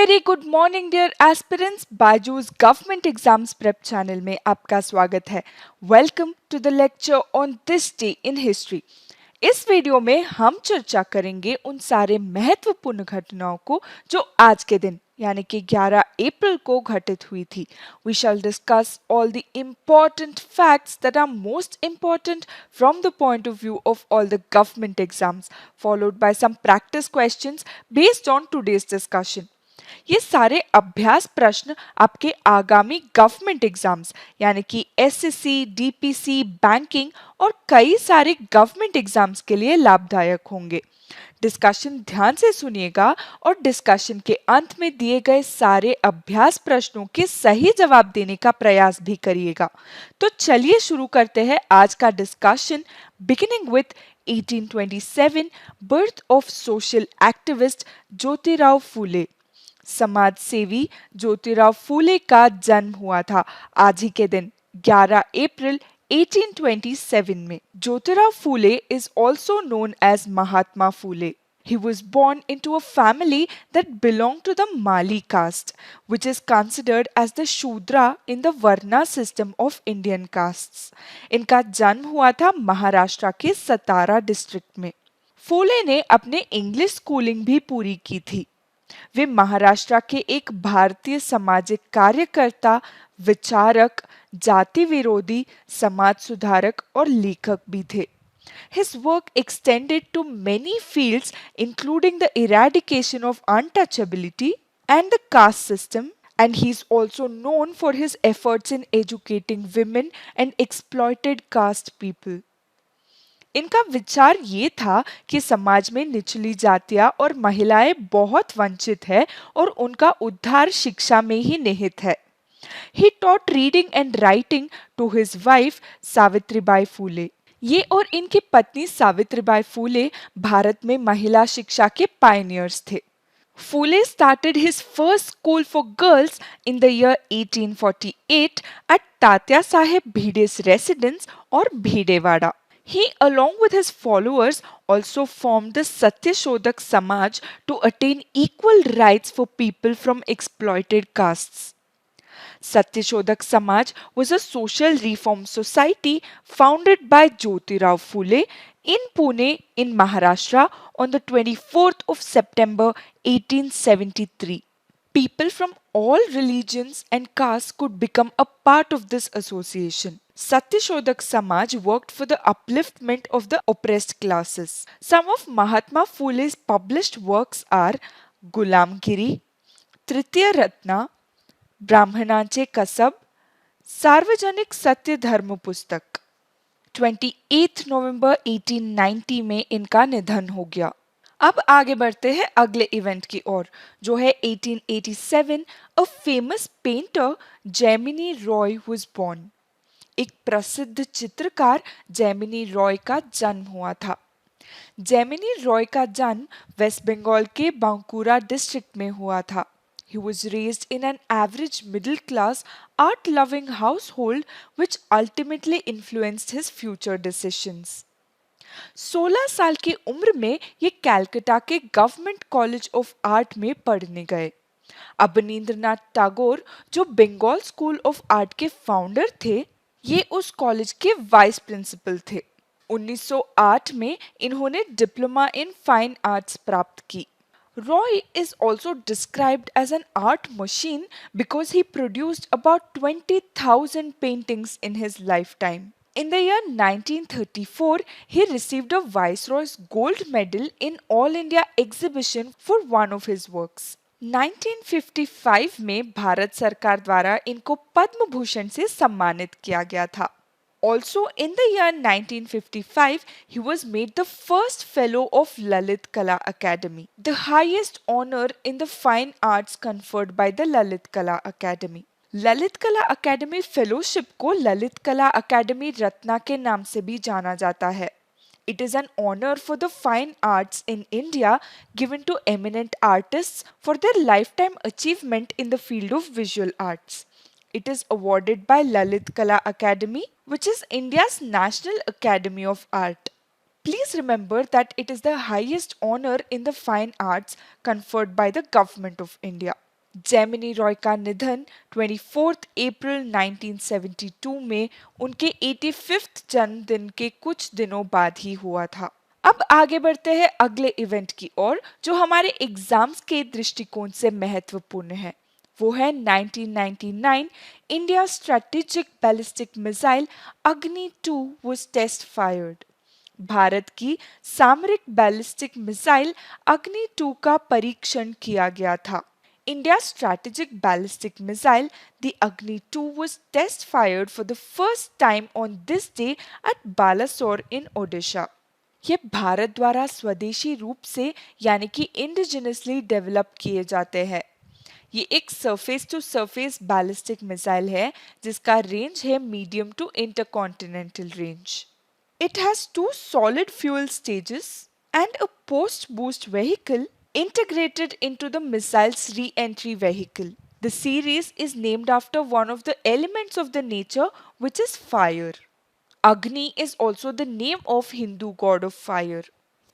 Very good morning dear aspirants, BYJU'S government exams prep channel में आपका स्वागत है। Welcome to the lecture on this day in history. इस video में हम चर्चा करेंगे उन सारे महत्वपूर्ण घटनाओं को जो आज के दिन यानी कि 11 अप्रैल को घटित हुई थी। We shall discuss all the important facts that are most important from the point of view of all the government exams, followed by some practice questions based on today's discussion. ये सारे अभ्यास प्रश्न आपके आगामी गवर्नमेंट एग्जाम्स यानी कि SSC, DPC, banking और कई सारे गवर्नमेंट एग्जाम्स के लिए लाभदायक होंगे। डिस्कशन ध्यान से सुनिएगा और डिस्कशन के अंत में दिए गए सारे अभ्यास प्रश्नों के सही जवाब देने का प्रयास भी करिएगा। तो चलिए शुरू करते हैं आज का discussion beginning with 1827 birth of social activist Jyotirao Phule. समाज सेवी ज्योतिराव फूले का जन्म हुआ था आज ही के दिन 11 अप्रैल 1827 में। Jyotirao Phule is also known as Mahatma Phule. He was born into a family that belonged to the Mali caste, which is considered as the Shudra in the Varna system of Indian castes. इनका जन्म हुआ था महाराष्ट्र के सतारा district में। फूले ने अपने English schooling भी पूरी की थी। वे महाराष्ट्र के एक भारतीय सामाजिक कार्यकर्ता, विचारक, जाति विरोधी, समाज सुधारक और लेखक भी थे। His work extended to many fields including the eradication of untouchability and the caste system, and he is also known for his efforts in educating women and exploited caste people. इनका विचार ये था कि समाज में निचली जातियां और महिलाएं बहुत वंचित है और उनका उद्धार शिक्षा में ही निहित है। He taught reading and writing to his wife Savitribai Phule. ये और इनकी पत्नी सावित्रीबाई फूले भारत में महिला शिक्षा के पायनियर्स थे। फूले started his first school for girls in the year 1848 at Tatya Saheb भीडे's residence और भीडेवाड़ा। He, along with his followers, also formed the Satyashodak Samaj to attain equal rights for people from exploited castes. Satyashodak Samaj was a social reform society founded by Jyotirao Phule in Pune in Maharashtra on the 24th of September 1873. People from all religions and castes could become a part of this association. Satyashodak Samaj worked for the upliftment of the oppressed classes. Some of Mahatma Phule's published works are Gulamgiri, Tritiya Ratna, ब्राह्मणांचे कसब, सार्वजनिक सत्य धर्म पुस्तक। 28 नवंबर 1890 में इनका निधन हो गया। अब आगे बढ़ते हैं अगले इवेंट की ओर, जो है 1887। A famous painter Jamini Roy was born. एक प्रसिद्ध चित्रकार जेमिनी रॉय का जन्म हुआ था। जेमिनी रॉय का जन्म वेस्ट बंगाल के बांकुरा डिस्ट्रिक्ट में हुआ था। He was raised in an average middle-class, art-loving household which ultimately influenced his future decisions. 16 साल की उम्र में ये कैलकाटा के गवर्नमेंट कॉलेज ऑफ आर्ट में पढ़ने गए। अवनींद्रनाथ टैगोर, जो बंगाल स्कूल ऑफ आर्ट के फाउंडर थे, ये उस कॉलेज के वाइस प्रिंसिपल थे। 1908 में इन्होंने डिप्लोमा इन फाइन आर्ट्स प्राप्त की। Roy is also described as an art machine because he produced about 20,000 paintings in his lifetime. In the year 1934, he received a Viceroy's Gold Medal in All India exhibition for one of his works. 1955 में भारत सरकार द्वारा इनको पद्म भूषण से सम्मानित किया गया था। Also in the year 1955, he was made the first fellow of Lalit Kala Academy, the highest honor in the fine arts conferred by the Lalit Kala Academy. Lalit कला अकेडमी फेलोशिप को ललित कला अकेडमी रत्ना के नाम से भी जाना जाता है। It is an honor for the fine arts in India given to eminent artists for their lifetime achievement in the field of visual arts. It is awarded by Lalit Kala Academy, which is India's National Academy of Art. Please remember that it is the highest honor in the fine arts conferred by the Government of India. Gemini Roy का निधन 24 अप्रैल 1972 में उनके 85th जन्मदिन के कुछ दिनों बाद ही हुआ था। अब आगे बढ़ते हैं अगले इवेंट की ओर जो हमारे एग्जाम्स के दृष्टिकोण से महत्वपूर्ण है। वो है 1999 इंडिया स्ट्रेटेजिक बैलिस्टिक मिसाइल अग्नि 2 वाज टेस्ट फायर्ड। भारत की सामरिक बैलिस्टिक मिसाइल अग्नि 2 का परीक्षण किया गया था। India's strategic ballistic missile, the Agni 2, was test fired for the first time on this day at Balasore in Odisha. ये भारत द्वारा स्वदेशी रूप से यानी कि इंडिजिनसली डेवलप किए जाते हैं। ये एक surface to surface ballistic missile है जिसका रेंज है medium to intercontinental range. It has two solid fuel stages and a post-boost vehicle integrated into the missile's re-entry vehicle. The series is named after one of the elements of the nature which is fire. Agni is also the name of Hindu god of fire.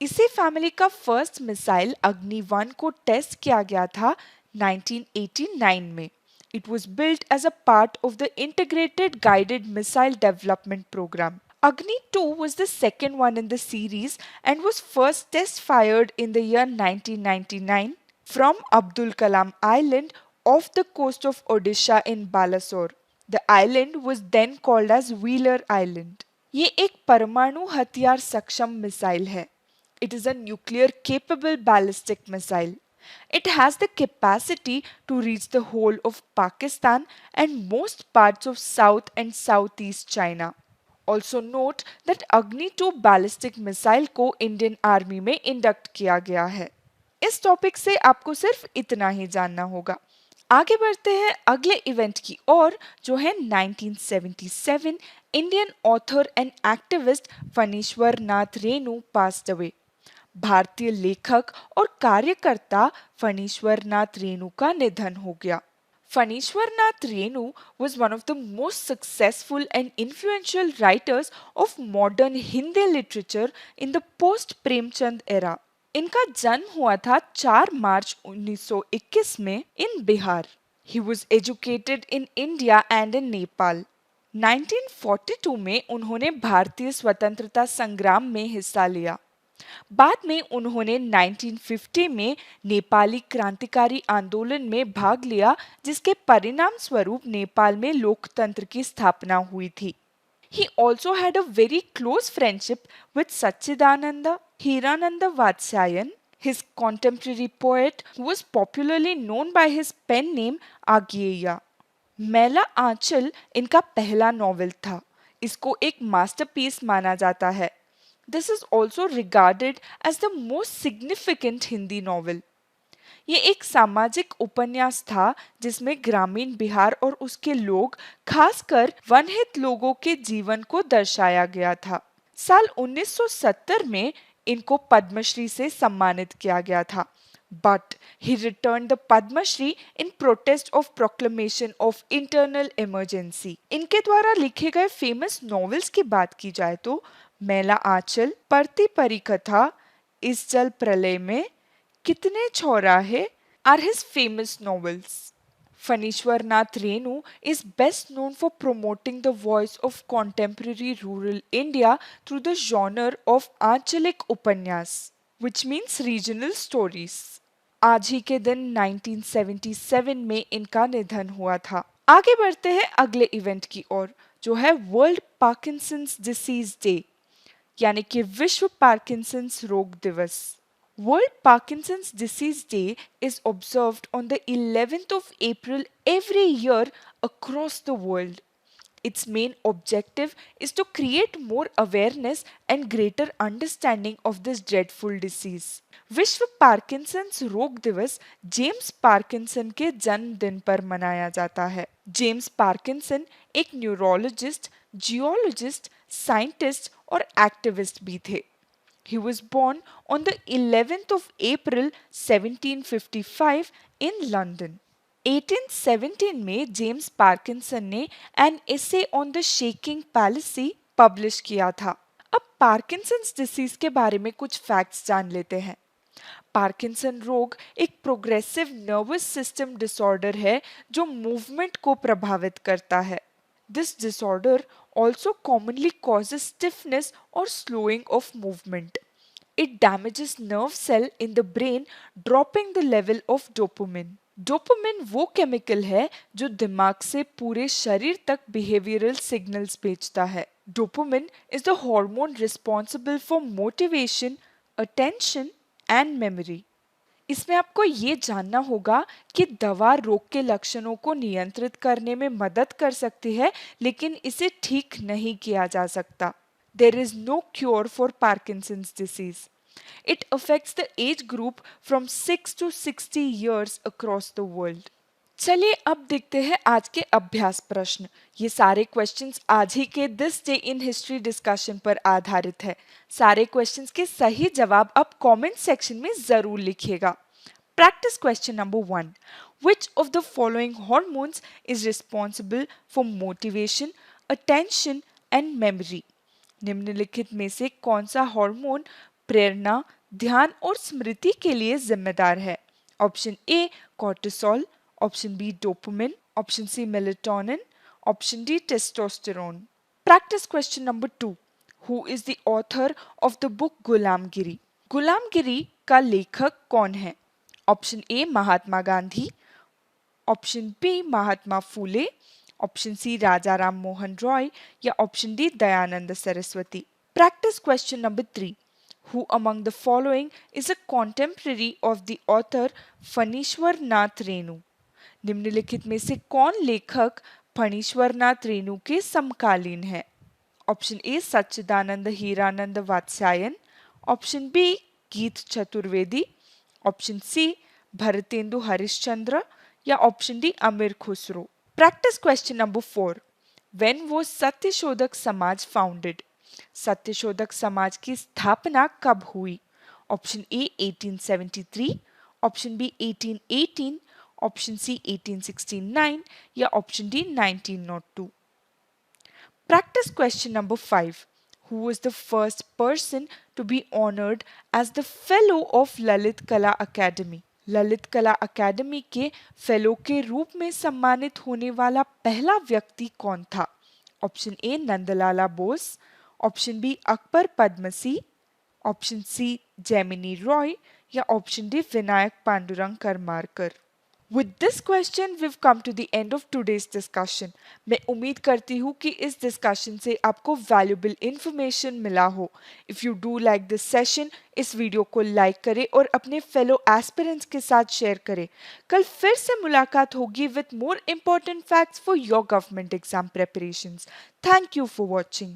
इसी family का first missile अग्नि 1 को test किया गया था 1989 में। It was built as a part of the Integrated Guided Missile Development Program. Agni 2 was the second one in the series and was first test fired in the year 1999 from Abdul Kalam Island off the coast of Odisha in Balasore. The island was then called as Wheeler Island. ये एक परमाणु हथियार सक्षम missile है। It is a nuclear capable ballistic missile. It has the capacity to reach the whole of Pakistan and most parts of South and Southeast China. Also note that Agni 2 ballistic missile को Indian army में induct किया गया है। इस topic से आपको सिर्फ इतना ही जानना होगा। आगे बढ़ते हैं अगले इवेंट की ओर जो है 1977 Indian author and activist Phanishwar Nath Renu passed away. भारतीय लेखक और कार्यकर्ता फणीश्वर नाथ रेणु का निधन हो गया। Phanishwarnath Renu was one of the most successful and influential writers of modern Hindi literature in the post-Premchand era. इनका जन्म हुआ था 4 मार्च 1921 में in Bihar. He was educated in India and in Nepal. 1942 में उन्होंने भारतीय स्वतंत्रता संग्राम में हिस्सा लिया। बाद में उन्होंने 1950 में नेपाली क्रांतिकारी आंदोलन में भाग लिया जिसके परिणाम स्वरूप नेपाल में लोकतंत्र की स्थापना हुई थी। He also had a very close friendship with Satchidananda Hirananda Vatsyayan, his contemporary poet who was popularly known by his pen name Agyeya. मैला आंचल इनका पहला नॉवेल था। इसको एक मास्टरपीस माना जाता है। This is also regarded as the most significant Hindi novel. ये एक सामाजिक उपन्यास था जिसमें ग्रामीण बिहार और उसके लोग खासकर वनहित लोगों के जीवन को दर्शाया गया था। साल 1970 में इनको पद्मश्री से सम्मानित किया गया था। But he returned the Padma Shri in protest of proclamation of internal emergency. इनके द्वारा लिखे गए फेमस नॉवेल्स की बात की जाए तो मैला आंचल, परती परिकथा, इस जल प्रलय में, कितने चौराहे are his famous novels. Phanishwarnath Renu is best known for promoting the voice of contemporary rural India through the genre of Anchalik Upanyas, which means regional stories. आज ही के दिन 1977 में इनका निधन हुआ था। आगे बढ़ते हैं अगले इवेंट की ओर जो है वर्ल्ड पार्किंसंस डिसीज डे यानी कि विश्व पार्किंसंस रोग दिवस। World Parkinson's Disease Day is observed on the 11th of April every year across the world. Its main objective is to create more awareness and greater understanding of this dreadful disease. विश्व Parkinson's रोग दिवस James Parkinson के जन्मदिन पर मनाया जाता है। James Parkinson एक न्यूरोलॉजिस्ट, जियोलॉजिस्ट, साइंटिस्ट और एक्टिविस्ट भी थे। He was born on the 11th of April 1755 in London. 1817 में जेम्स पार्किंसन ने an essay on the shaking policy publish किया था। अब पार्किंसंस डिसीज के बारे में कुछ फैक्ट्स जान लेते हैं। पार्किंसन रोग एक प्रोग्रेसिव नर्वस सिस्टम डिसऑर्डर है जो मूवमेंट को प्रभावित करता है। This disorder also commonly causes stiffness or slowing of movement. It damages nerve cell in the brain, dropping the level of dopamine. Dopamine वो केमिकल है जो दिमाग से पूरे शरीर तक बिहेवियरल सिग्नल्स भेजता है। Dopamine is the hormone responsible for motivation, attention and memory. इसमें आपको ये जानना होगा कि दवा रोग के लक्षणों को नियंत्रित करने में मदद कर सकती है, लेकिन इसे ठीक नहीं किया जा सकता। There is no cure for Parkinson's disease. It affects the age group from 6 to 60 years across the world. चलिए अब देखते हैं आज के अभ्यास प्रश्न। ये सारे क्वेश्चंस आज ही के this day in history discussion पर आधारित है। सारे क्वेश्चंस के सही जवाब आप कमेंट सेक्शन में जरूर लिखिएगा। Practice question number 1। Which of the following hormones is responsible for motivation, attention and memory? निम्नलिखित में से कौन सा हार्मोन प्रेरणा, ध्यान और स्मृति के लिए जिम्मेदार है? Option A cortisol, option B dopamine, option C melatonin, option D testosterone. Practice question number 2। Who is the author of the book Gulamgiri? Gulamgiri का लेखक कौन है? Option A Mahatma Gandhi, option B Mahatma Phule, option C Raja Ram Mohan Roy या option D Dayanand Saraswati. Practice question number 3। Who among the following is a contemporary of the author Phanishwar Nath Renu? निम्नलिखित में से कौन लेखक फणीश्वर नाथ रेणु के समकालीन है? Option A Sachchidanand Hiranand Vatsyayan, option B Geet Chaturvedi, option C Bharatendu Harishchandra या option D Amir Khusro. Practice question number 4। When was Satyashodhak Samaj founded? Satyashodhak Samaj की स्थापना कब हुई? Option A 1873, option B 1818, option C 1869 या option D 1902। Practice question number 5. Who was the first person to be honored as the fellow of Lalit कला academy? Lalit कला academy के fellow के रूप में सम्मानित होने वाला पहला व्यक्ति कौन था? Option A Nandalal Bose, option B Akbar Padamsee, option C Jamini Roy या option D Vinayak Pandurang Karmarkar. With this question we've come to the end of today's discussion. मैं उम्मीद करती हूँ कि इस डिस्कशन से आपको वैल्यूबल इंफॉर्मेशन मिला हो। If you do like this session, इस वीडियो को लाइक करें और अपने फेलो एस्पिरेंट्स के साथ शेयर करें। कल फिर से मुलाकात होगी with more important facts for your government exam preparations. Thank you for watching.